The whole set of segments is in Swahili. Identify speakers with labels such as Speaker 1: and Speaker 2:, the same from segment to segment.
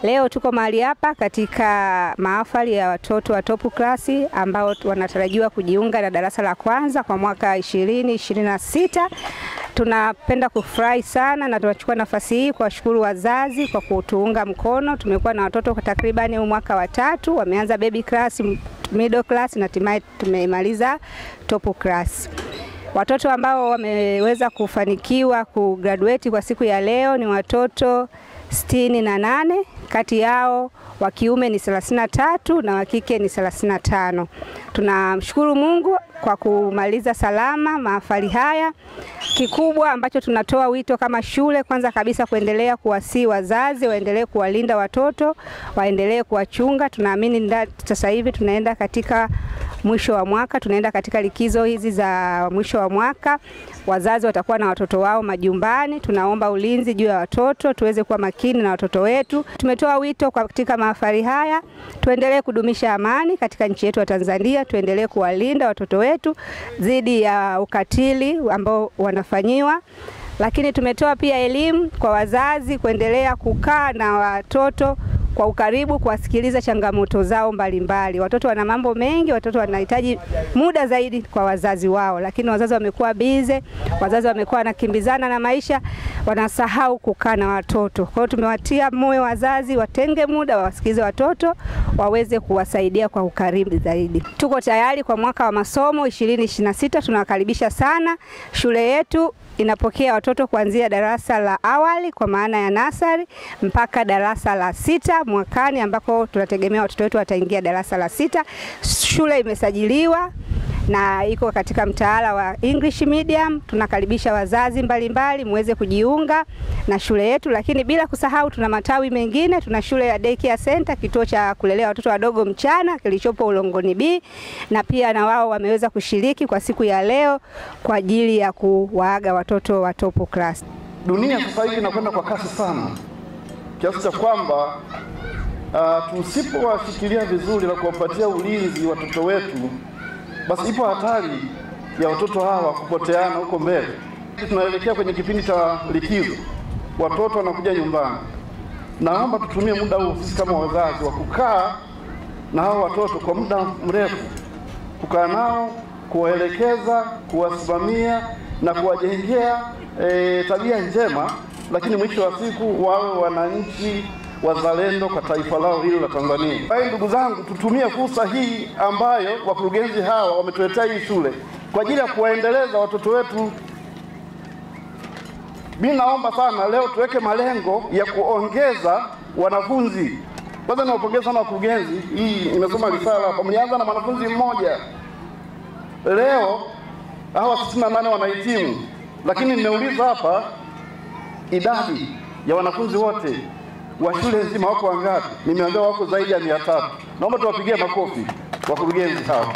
Speaker 1: Leo tuko mahali hapa katika mahafali ya watoto wa top class ambao wanatarajiwa kujiunga na darasa la kwanza kwa mwaka 2026. Tunapenda kufurahi sana na tunachukua nafasi hii kuwashukuru wazazi kwa kutuunga mkono. Tumekuwa na watoto kwa takriban mwaka wa 3, wameanza baby class, middle class na hatimaye tumemaliza top class. Watoto ambao wameweza kufanikiwa kugraduate kwa siku ya leo ni watoto 68, kati yao wa kiume ni 33 na wa kike ni 35. Tunamshukuru Mungu kwa kumaliza salama mahafali haya. Kikubwa ambacho tunatoa wito kama shule, kwanza kabisa kuendelea kuwasihi wazazi waendelee kuwalinda watoto, waendelee kuwachunga. Tunaamini sasa hivi tunaenda katika mwisho wa mwaka, tunaenda katika likizo hizi za mwisho wa mwaka. Wazazi watakuwa na watoto wao majumbani. Tunaomba ulinzi juu ya watoto, tuweze kuwa makini na watoto wetu. Tumetoa wito katika mahafali haya, tuendelee kudumisha amani katika nchi yetu ya Tanzania, tuendelee kuwalinda watoto wetu dhidi ya ukatili ambao wanafanyiwa. Lakini tumetoa pia elimu kwa wazazi kuendelea kukaa na watoto kwa ukaribu, kuwasikiliza changamoto zao mbalimbali. Watoto wana mambo mengi, watoto wanahitaji muda zaidi kwa wazazi wao, lakini wazazi wamekuwa bize, wazazi wamekuwa wanakimbizana na maisha, wanasahau kukaa na watoto. Kwa hiyo tumewatia moyo wazazi watenge muda wasikilize watoto, waweze kuwasaidia kwa ukaribu zaidi. Tuko tayari kwa mwaka wa masomo 2026, tunawakaribisha sana. Shule yetu inapokea watoto kuanzia darasa la awali kwa maana ya nasari mpaka darasa la 6 mwakani, ambako tunategemea watoto wetu wataingia darasa la 6. Shule imesajiliwa na iko katika mtaala wa English medium. Tunakaribisha wazazi mbalimbali muweze kujiunga na shule yetu, lakini bila kusahau tuna matawi mengine. Tuna shule ya daycare center, kituo cha kulelea watoto wadogo mchana kilichopo Ulongoni B, na pia na wao wameweza kushiriki kwa siku ya leo kwa ajili ya kuwaaga watoto wa top class.
Speaker 2: Dunia sasa hivi inakwenda kwa kasi sana, kiasi cha kwamba tusipowashikilia vizuri na kuwapatia ulinzi watoto wetu, basi ipo hatari ya watoto hawa kupoteana huko mbele. Tunaelekea kwenye kipindi cha likizo, watoto wanakuja nyumbani. Naomba tutumie muda huu sisi kama wazazi wa kukaa na hao watoto kwa muda mrefu, kukaa nao, kuwaelekeza, kuwasimamia na kuwajengea tabia njema, lakini mwisho wa siku wawe wananchi wazalendo kwa taifa lao hili la Tanzania. Hai, ndugu zangu, tutumie fursa hii ambayo wakurugenzi hawa wametuletea hii shule kwa ajili ya kuwaendeleza watoto wetu. Mimi naomba sana leo tuweke malengo ya kuongeza wanafunzi. Kwanza niwapongeze sana wakurugenzi, hii nimesoma risala hapa, mlianza na mwanafunzi mmoja. Leo hawa 68 wanahitimu, lakini nimeuliza hapa idadi ya wanafunzi wote wa shule nzima wako wangapi? Nimeambiwa wako zaidi ya 300. Naomba tuwapigie makofi wakurugenzi hao.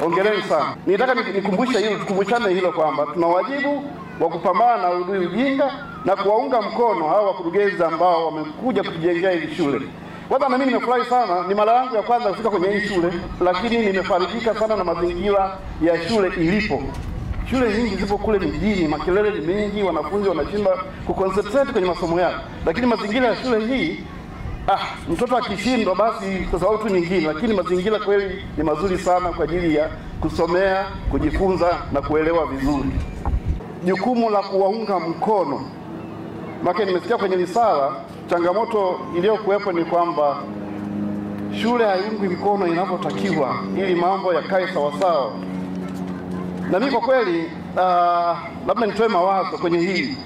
Speaker 2: Hongereni sana. Nitaka nikumbushe hilo, tukumbushane hilo kwamba tuna wajibu wa kupambana na ujinga na kuwaunga mkono hao wakurugenzi ambao wamekuja kutujengea hii shule. Kwanza na mimi nimefurahi sana, ni mara yangu ya kwanza kufika kwenye hii shule, lakini nimefarijika sana na mazingira ya shule ilipo. Shule nyingi zipo kule mjini, makelele ni mengi, wanafunzi wanashindwa kuconcentrate kwenye masomo yao. Lakini mazingira ya shule hii, mtoto akishindwa basi kwa sababu tu nyingine, lakini mazingira kweli ni mazuri sana kwa ajili ya kusomea, kujifunza na kuelewa vizuri. Jukumu la kuwaunga mkono. Maana nimesikia kwenye risala changamoto iliyokuwepo ni kwamba shule haiungwi mkono inapotakiwa ili mambo yakae sawa sawa. Na mimi kwa kweli labda nitoe mawazo kwenye hili.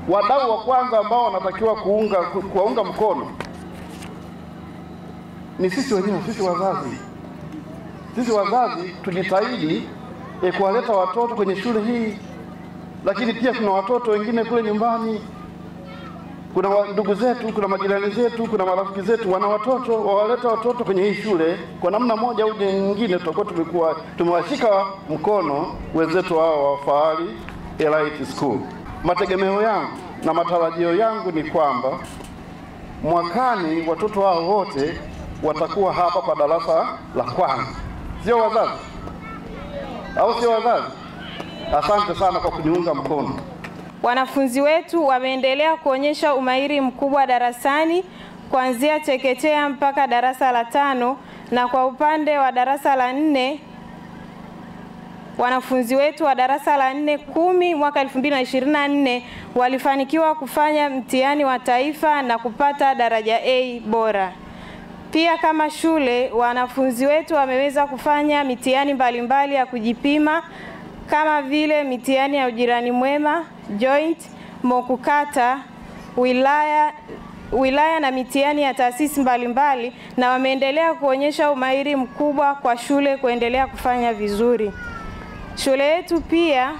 Speaker 2: Wadau wa kwanza ambao wanatakiwa kuwaunga mkono ni sisi wenyewe, sisi wazazi. Sisi wazazi tujitahidi kuwaleta watoto kwenye shule hii, lakini pia kuna watoto wengine kule nyumbani. Kuna ndugu zetu, kuna majirani zetu, kuna marafiki zetu wana watoto, wawaleta watoto kwenye hii shule. Kwa namna moja au nyingine tutakuwa tumewashika mkono wenzetu hao wa Fahari Elite School. Mategemeo yangu na matarajio yangu ni kwamba mwakani watoto hao wote watakuwa hapa kwa darasa la kwanza. Sio wazazi? Au sio wazazi? Asante sana kwa kuniunga mkono.
Speaker 3: Wanafunzi wetu wameendelea kuonyesha umahiri mkubwa darasani kuanzia chekechea mpaka darasa la 5, na kwa upande wa darasa la 4 wanafunzi wetu wa darasa la 10 mwaka 2024 walifanikiwa kufanya mtihani wa taifa na kupata daraja A bora. Pia kama shule, wanafunzi wetu wameweza kufanya mitihani mbalimbali ya kujipima kama vile mitihani ya ujirani mwema, joint, mokukata, wilaya na mitihani ya taasisi mbalimbali, na wameendelea kuonyesha umahiri mkubwa kwa shule kuendelea kufanya vizuri. Shule yetu pia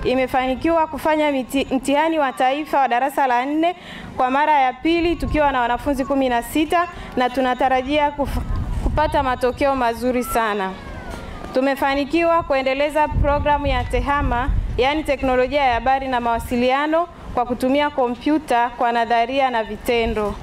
Speaker 3: imefanikiwa kufanya mtihani wa taifa wa darasa la 4 kwa mara ya pili tukiwa na wanafunzi 16, na tunatarajia kupata matokeo mazuri sana. Tumefanikiwa kuendeleza programu ya TEHAMA, yani teknolojia ya habari na mawasiliano, kwa kutumia kompyuta kwa nadharia na vitendo.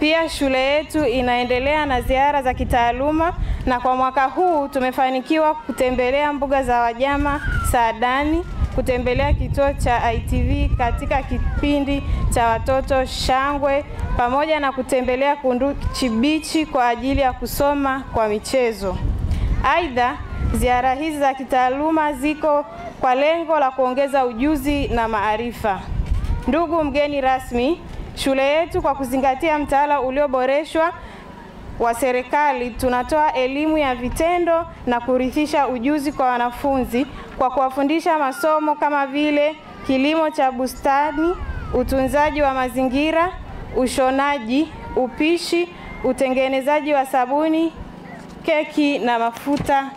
Speaker 3: Pia shule yetu inaendelea na ziara za kitaaluma, na kwa mwaka huu tumefanikiwa kutembelea mbuga za wanyama Saadani, kutembelea kituo cha ITV katika kipindi cha watoto Shangwe, pamoja na kutembelea Kunduchi Beach kwa ajili ya kusoma kwa michezo. Aidha, ziara hizi za kitaaluma ziko kwa lengo la kuongeza ujuzi na maarifa. Ndugu mgeni rasmi, shule yetu kwa kuzingatia mtaala ulioboreshwa wa serikali, tunatoa elimu ya vitendo na kurithisha ujuzi kwa wanafunzi kwa kuwafundisha masomo kama vile kilimo cha bustani, utunzaji wa mazingira, ushonaji, upishi, utengenezaji wa sabuni, keki na mafuta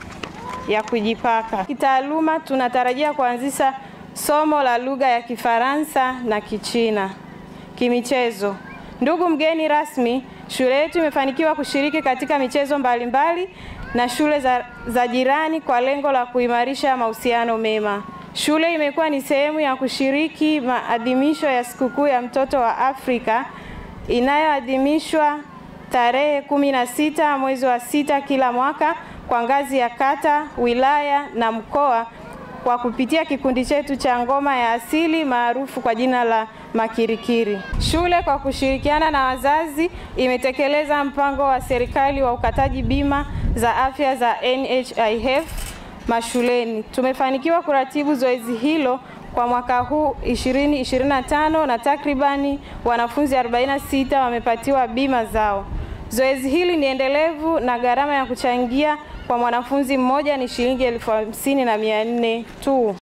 Speaker 3: ya kujipaka. Kitaaluma tunatarajia kuanzisha somo la lugha ya Kifaransa na Kichina. Kimichezo, ndugu mgeni rasmi, shule yetu imefanikiwa kushiriki katika michezo mbalimbali na shule za jirani kwa lengo la kuimarisha mahusiano mema. Shule imekuwa ni sehemu ya kushiriki maadhimisho ya sikukuu ya mtoto wa Afrika inayoadhimishwa tarehe 16 mwezi wa 6 kila mwaka kwa ngazi ya kata, wilaya na mkoa, kwa kupitia kikundi chetu cha ngoma ya asili maarufu kwa jina la Makirikiri. Shule kwa kushirikiana na wazazi imetekeleza mpango wa serikali wa ukataji bima za afya za NHIF mashuleni. Tumefanikiwa kuratibu zoezi hilo kwa mwaka huu 2025, na takribani wanafunzi 46 wamepatiwa bima zao. Zoezi hili ni endelevu na gharama ya kuchangia kwa mwanafunzi mmoja ni shilingi 50,400 tu.